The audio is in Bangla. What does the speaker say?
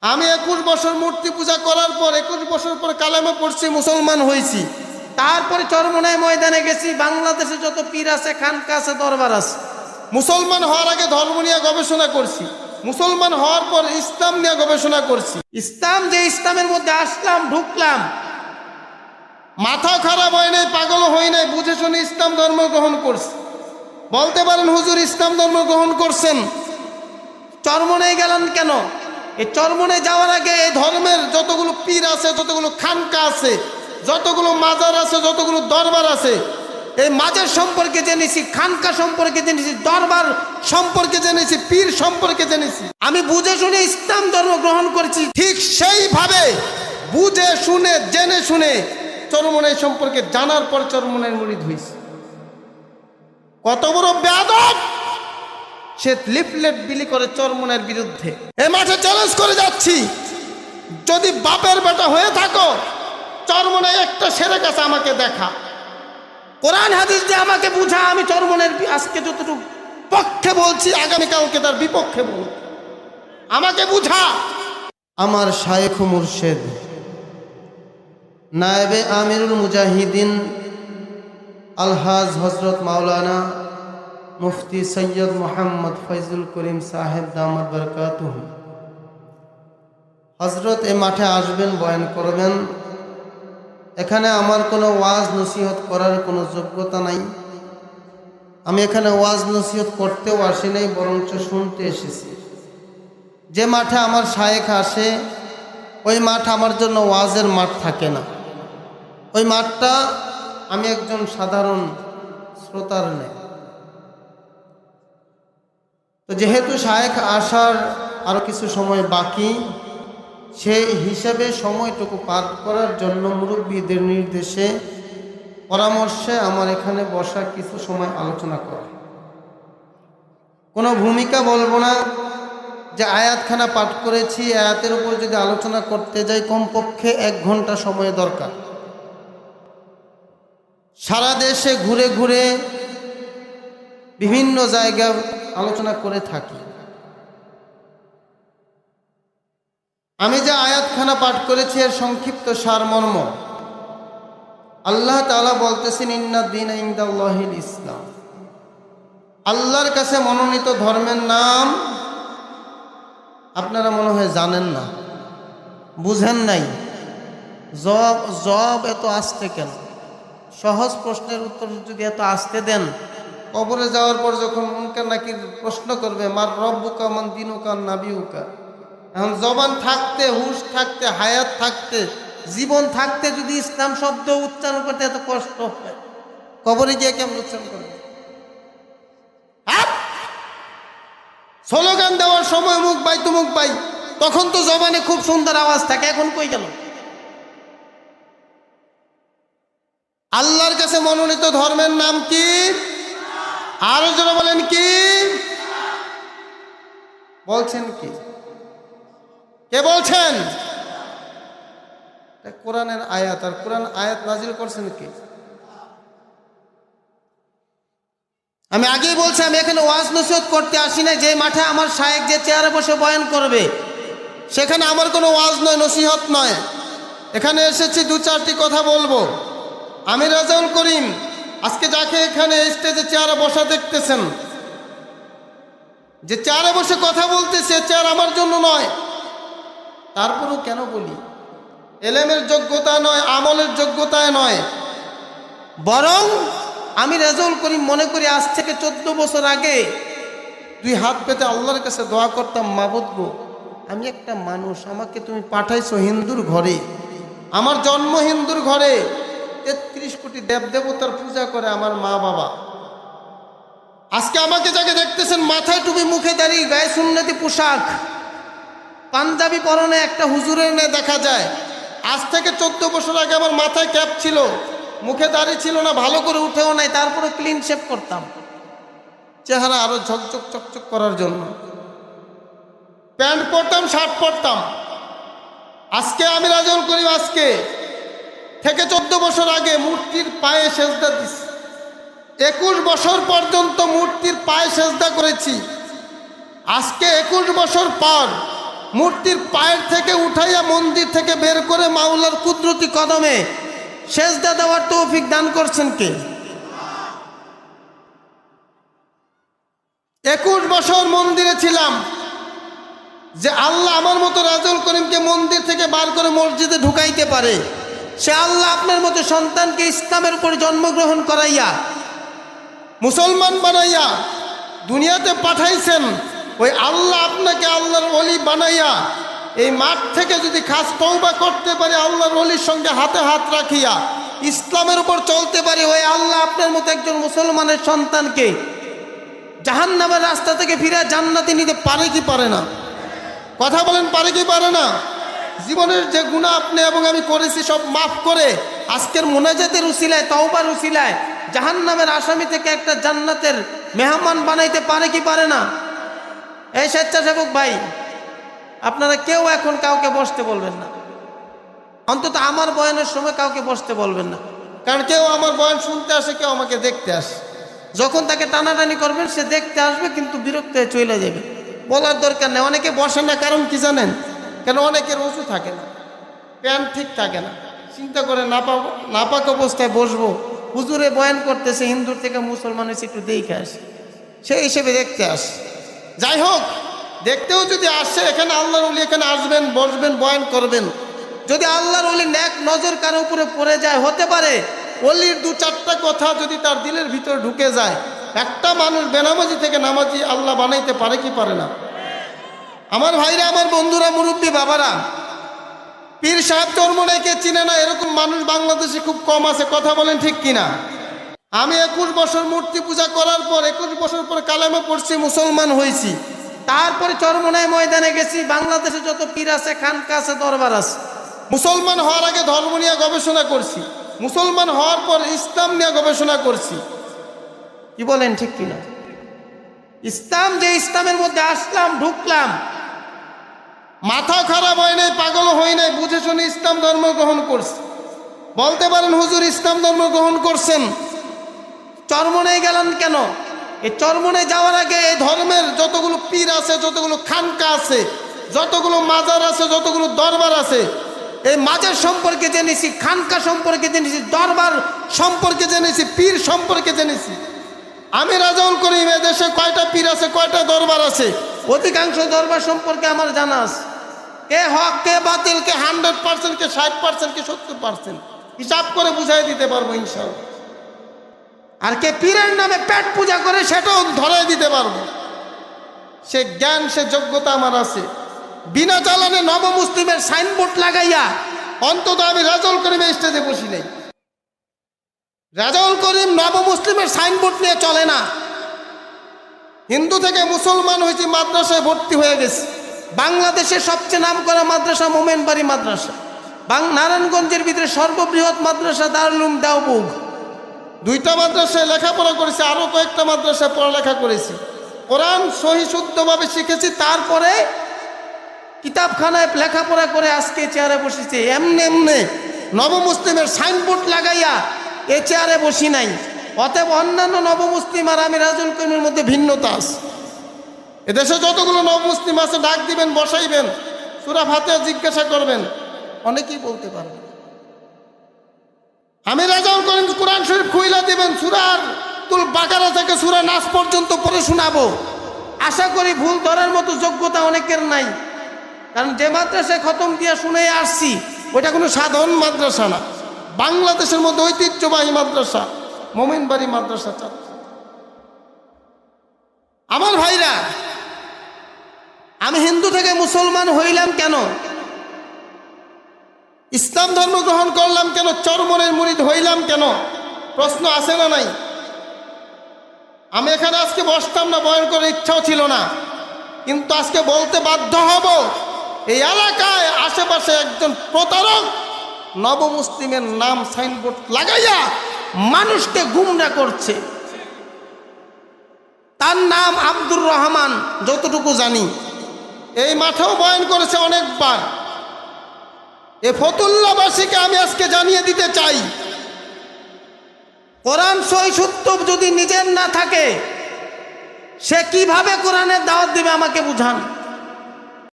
আমি 21 বছর মূর্তি পূজা করার পর 21 বছর পর কালেমা পড়ছি, মুসলমান হয়েছি। তারপরে চরমনাই ময়দানে গেছি। বাংলাদেশে যত পীর আছে, খানকা আছে, দরবার আছে। মুসলমান হওয়ার আগে ধর্ম নিয়ে গবেষণা করছি, মুসলমান হওয়ার পর ইসলাম নিয়ে গবেষণা করছি। ইসলামের মধ্যে আসলাম, ঢুকলাম, মাথা খারাপ হয় নাই, পাগল হয় নাই, বুঝে শুনে ইসলাম ধর্ম গ্রহণ করছি। বলতে পারেন হুজুর ইসলাম ধর্ম গ্রহণ করছেন, চরমনাই গেলেন কেন? এই চরমনাই যাওয়ার আগে এই ধর্মের যতগুলো পীর আছে, যতগুলো খানকা আছে, যতগুলো মাজার আছে, যতগুলো দরবার আছে, এই মাজার সম্পর্কে জেনেছি, খানকা সম্পর্কে জেনেছি, দরবার সম্পর্কে জেনেছি, পীর সম্পর্কে জেনেছি। আমি বুঝে শুনে ইসলাম ধর্ম গ্রহণ করেছি। ঠিক সেইভাবে বুঝে শুনে জেনে শুনে চরমনাই সম্পর্কে জানার পর চরমনাইয়ের মুরিদ হয়েছে। কত বড় বেয়াদব! সে লিফলেট বিলি করে চরমনাইয়ের বিরুদ্ধে। এ মাঠে চ্যালেঞ্জ করে যাচ্ছি, যদি বাপের বেটা হয়ে থাকো, চরমনাই একটা সেরে কাছে আমাকে দেখা, কোরআন হাদিস দিয়ে আমাকে বুঝা। আমি চরমনাইয়ের আজকে যতটুকু পক্ষে বলছি, আগামীকালকে তার বিপক্ষে বল, আমাকে বুঝা। আমার শায়েখ মুর্শেদ নায়েবে আমিরুল মুজাহিদিন আলহাজ হজরত মাওলানা মুফতি সৈয়দ মোহাম্মদ ফয়জুল করিম সাহেব দামাত বরকাতুহু হজরত এ মাঠে আসবেন, বয়ান করবেন। এখানে আমার কোনো ওয়াজ নসিহত করার কোনো যোগ্যতা নাই। আমি এখানে ওয়াজ নসিহত করতেও আসি নাই, বরঞ্চ শুনতে এসেছি। যে মাঠে আমার শায়েখ আসে, ওই মাঠ আমার জন্য ওয়াজের মাঠ থাকে না। ওই মাঠটা আমি একজন সাধারণ শ্রোতার নেই। তো যেহেতু শায়েখ আসার আরও কিছু সময় বাকি, সেই হিসাবে সময়টুকু পার করার জন্য মুরব্বীদের নির্দেশে, পরামর্শে আমার এখানে বসা, কিছু সময় আলোচনা করা। কোনো ভূমিকা বলবো না, যে আয়াতখানা পাঠ করেছি, আয়াতের উপর যদি আলোচনা করতে যাই কমপক্ষে 1 ঘন্টা সময় দরকার। সারা দেশে ঘুরে ঘুরে বিভিন্ন জায়গায় আলোচনা করে থাকি। আমি যে আয়াতখানা পাঠ করেছি এর সংক্ষিপ্ত সারমর্ম, আল্লাহ তাআলা বলতেছেন, ইন্না দীনা ইনদাল্লাহিল ইসলাম। আল্লাহর কাছে মনোনীত ধর্মের নাম আপনারা মনে হয় জানেন না, বুঝেন নাই। জবাব এত আসতে কেন? সহজ প্রশ্নের উত্তর যদি এত আসতে দেন, কবরে যাওয়ার পর যখন মুনকার নাকির প্রশ্ন করবে, মার রব্বুকা মান দিনুকা নাবিউকা, এখন জবান থাকতে, হুশ থাকতে, হায়াত থাকতে, জীবন থাকতে যদি ইসলাম শব্দ উচ্চারণ করতে এত কষ্ট হয়, কবরে গিয়ে কেমন উচ্চারণ করবে? স্লোগান দেওয়ার সময় মুখ বাই তুমুক বাই, তখন তো জবানে খুব সুন্দর আওয়াজ থাকে, এখন কই গেল? আল্লাহর কাছে মনোনীত ধর্মের নাম কি? আরো জোরে বলেন কি? বলছেন কি? কে বলছেন? কোরআনের আয়াত। আর কোরআন আয়াত নাজিল করছেন কি? আমি আগেই বলছি, আমি এখানে ওয়াজ নসিহত করতে আসি না। যে মাঠে আমার শায়েখ যে চেয়ারে বসে বয়ান করবে, সেখানে আমার কোনো ওয়াজ নয়, নসিহত নয়। এখানে এসেছি 2-4টি কথা বলবো। আমি রাজাউল করিম, আজকে যাকে এখানে স্টেজে চেয়ারে বসা দেখতেছেন, যে চেয়ারে বসে কথা বলতেছে, চেয়ার আমার জন্য নয়। তারপরেও কেন বলি? এলেমের যোগ্যতা নয়, আমলের যোগ্যতায় নয়, বরং আমি রাজাউল করিম মনে করি আজ থেকে 14 বছর আগে 2 হাত পেতে আল্লাহর কাছে দোয়া করতাম, মাবুদ গো, আমি একটা মানুষ, আমাকে তুমি পাঠাইছো হিন্দুর ঘরে, আমার জন্ম হিন্দুর ঘরে, 33 কোটি দেবদেবতার পূজা করে আমার মা বাবা। আজকে আমাকে যাকে দেখতেছেন, মাথায় টুপি, মুখে দাড়ি, গায়ে সুন্নতি পোশাক, পাঞ্জাবি পরনে একটা হুজুরের নে দেখা যায়। আজ থেকে 14 বছর আগে আমার মাথায় ক্যাপ ছিল, মুখে দাড়ি ছিল না, ভালো করে উঠেও নাই, তারপরে ক্লিন শেভ করতাম, চেহারা আরো ঝকঝক চকচক করার জন্য। প্যান্ট পরতাম, শার্ট পরতাম। আজকে আমি রাজাউল করিম, আজকে থেকে 14 বছর আগে মূর্তির পায়ে সেজদা দিছি। 21 বছর পর্যন্ত মূর্তির পায়ে সেজদা করেছি। আজকে 21 বছর পর মূর্তির পায়ের থেকে উঠাইয়া মন্দির থেকে বের করে মাওলার কুদরতি কদমে সেজদা দেওয়ার তৌফিক দান করছেন কে? 21 বছর মন্দিরে ছিলাম, যে আল্লাহ আমার মতো রাজুল করিমকে মন্দির থেকে বার করে মসজিদে ঢুকাইতে পারে, সে আল্লাহ আপনার মতো সন্তানকে ইসলামের উপর জন্মগ্রহণ করাইয়া মুসলমান বানাইয়া দুনিয়াতে পাঠাইছেন। ওই আল্লাহ আপনাকে আল্লাহর ওলি বানাইয়া এই মাঠ থেকে যদি খাস তওবা করতে পারে, আল্লাহর ওলির সঙ্গে হাতে হাত রাখিয়া ইসলামের উপর চলতে পারে, ওই আল্লাহ আপনার মতো একজন মুসলমানের সন্তানকে জাহান্নামের রাস্তা থেকে ফিরে জান্নাতে নিতে পারে কি পারে না? কথা বলেন, পারে কি পারে না? জীবনের যে গুনাহ আপনি এবং আমি করেছি সব মাফ করে আজকের মোনাজাতের উসিলায়, তওবার উসিলায় জাহান্নামের আসামি থেকে একটা জান্নাতের মেহমান বানাইতে পারে কি পারে না? এই স্বেচ্ছাসেবক ভাই, আপনারা কেউ এখন কাউকে বসতে বলবেন না, অন্তত আমার বয়ানের সময় কাউকে বসতে বলবেন না। কারণ কেউ আমার বয়ান শুনতে আসে, কেউ আমাকে দেখতে আসে। যখন তাকে টানাটানি করবেন সে দেখতে আসবে, কিন্তু বিরক্ত হয়ে চলে যাবে। বলার দরকার নেই। অনেকে বসে না, কারণ কি জানেন? কেন? অনেকের ওযু থাকে না, প্যান্ট ঠিক থাকে না, চিন্তা করে নাপাক অবস্থায় বসবো, হুজুরে বয়ান করতেছে, হিন্দুর থেকে মুসলমান হয়েছে, একটু দেখে আসে, সেই হিসেবে দেখতে আসে। যাই হোক, দেখতেও যদি আসে, এখানে আল্লাহর ওলি এখানে আসবেন, বসবেন, বয়ান করবেন। যদি আল্লাহর ওলি নেক নজর কারো উপরে পড়ে যায়, হতে পারে ওলির 2-4টা কথা যদি তার দিলের ভিতরে ঢুকে যায়, একটা মানুষ বেনামাজি থেকে নামাজি আল্লাহ বানাইতে পারে কি পারে না? আমার ভাইরা, আমার বন্ধুরা, মুরব্বী বাবারা, পীর সাহেব চরমনাইকে চিনে না এরকম মানুষ বাংলাদেশে খুব কম আছে। কথা বলেন ঠিক কিনা? আমি 21 বছর মূর্তি পূজা করার পর, 21 বছর পর কালেমা পড়ছি, মুসলমান হয়েছি। তারপরে চরমনাই ময়দানে গেছি। বাংলাদেশে যত পীর আছে, খানকা আছে, দরবার আছে। মুসলমান হওয়ার আগে ধর্ম নিয়ে গবেষণা করছি, মুসলমান হওয়ার পর ইসলাম নিয়ে গবেষণা করছি। কি বলেন ঠিক কিনা? ইসলাম, যে ইসলামের মধ্যে আসলাম, ঢুকলাম, মাথা খারাপ হয় নাই, পাগল হই নাই, বুঝে শুনে ইসলাম ধর্ম গ্রহণ করছি। বলতে পারেন হুজুর ইসলাম ধর্ম গ্রহণ করছেন, চরমনাই গেলেন কেন? এই চরমনাই যাওয়ার আগে এই ধর্মের যতগুলো পীর আছে, যতগুলো খানকা আছে, যতগুলো মাজার আছে, যতগুলো দরবার আছে, এই মাজার সম্পর্কে জেনেছি, খানকা সম্পর্কে জেনেছি, দরবার সম্পর্কে জেনেছি, পীর সম্পর্কে জেনেছি। আমি রাজাউল করিম, দেশে কয়টা পীর আছে, কয়টা দরবার আছে, অধিকাংশ দরবার সম্পর্কে আমার জানা আছে। কে হক, কে বাতিল, কে 100%, কে 60%, কে 70%, হিসাব করে বুঝাই দিতে পারবো ইনশাআল্লাহ। আর কে পীরের নামে পেট পূজা করে সেটাও ধরাই দিতে পারবো। সে জ্ঞান, সে যোগ্যতা আমার আছে। বিনা চালানে নব মুসলিমের সাইনবোর্ড লাগাইয়া অন্তত আমি রাজাউল করিমের স্টেজে বসি নাই। রাজাউল করিম নব মুসলিমের সাইনবোর্ড নিয়ে চলে না। হিন্দু থেকে মুসলমান হয়েছি, মাদ্রাসায় ভর্তি হয়ে গেছি। বাংলাদেশের সবচেয়ে নাম করা মাদ্রাসা মোমেনবাড়ি মাদ্রাসা, নারায়ণগঞ্জের ভিতরে সর্ববৃহৎ মাদ্রাসা দারুল উলুম দেওবন্দ। 2টা মাদ্রাসায় লেখাপড়া করেছি, আরো কয়েকটা মাদ্রাসায় পড়ালেখা করেছি। কোরআন সহি শুদ্ধভাবে শিখেছি। তারপরে কিতাবখানায় লেখাপড়া করে আজকে চেয়ারে বসেছি। এমনি এমনি নবমুসলিমের সাইনবোর্ড লাগাইয়া এ চেয়ারে বসি নাই। অতএব অন্যান্য নবমুসলিম আর আমি রাজুল করিমের মধ্যে ভিন্নতা আছে। এদেশে যতগুলো নবমুসলিম আছে ডাক দিবেন, বসাইবেন, সূরা ফাতিহা জিজ্ঞাসা করবেন, অনেকেই বলতে পারবে। আমি রাজাউল করিম কোরআন শরীফ খুইলা দিবেন, সূরার তুল বাকারা থেকে সূরা নাস পর্যন্ত পড়ে শোনাবো। আশা করি ভুল ধরার মতো যোগ্যতা অনেকের নাই, কারণ যে মাদ্রাসায় খতম দিয়া শুনে আসছি ওইটা কোনো সাধারণ মাদ্রাসা না। বাংলাদেশের মধ্যে ঐতিহ্যবাহী মাদ্রাসা মোমিনবাড়ি মাদ্রাসা। আমার ভাইরা, আমি হিন্দু থেকে মুসলমান হইলাম কেন? ইসলাম ধর্ম গ্রহণ করলাম কেন? চরমনের মুরিদ হইলাম কেন? প্রশ্ন আছে না নাই? আমি এখানে আজকে বসতাম না, বয়ান করার ইচ্ছাও ছিল না, কিন্তু আজকে বলতে বাধ্য হব। এই এলাকায় আশেপাশে একজন প্রতারক নবমুসলিমের নাম সাইনবোর্ড লাগাইয়া মানুষকে গুমরা করছে। তার নাম আব্দুর রহমান, যতটুকু জানি। এই মাঠেও বয়ান করেছে অনেকবার। এ ফতুল্লাবাসীকে আমি আজকে জানিয়ে দিতে চাই, কোরআন সহি সত্য যদি নিজের না থাকে, সে কিভাবে কোরআনের দাওয়াত দিবে আমাকে বুঝান।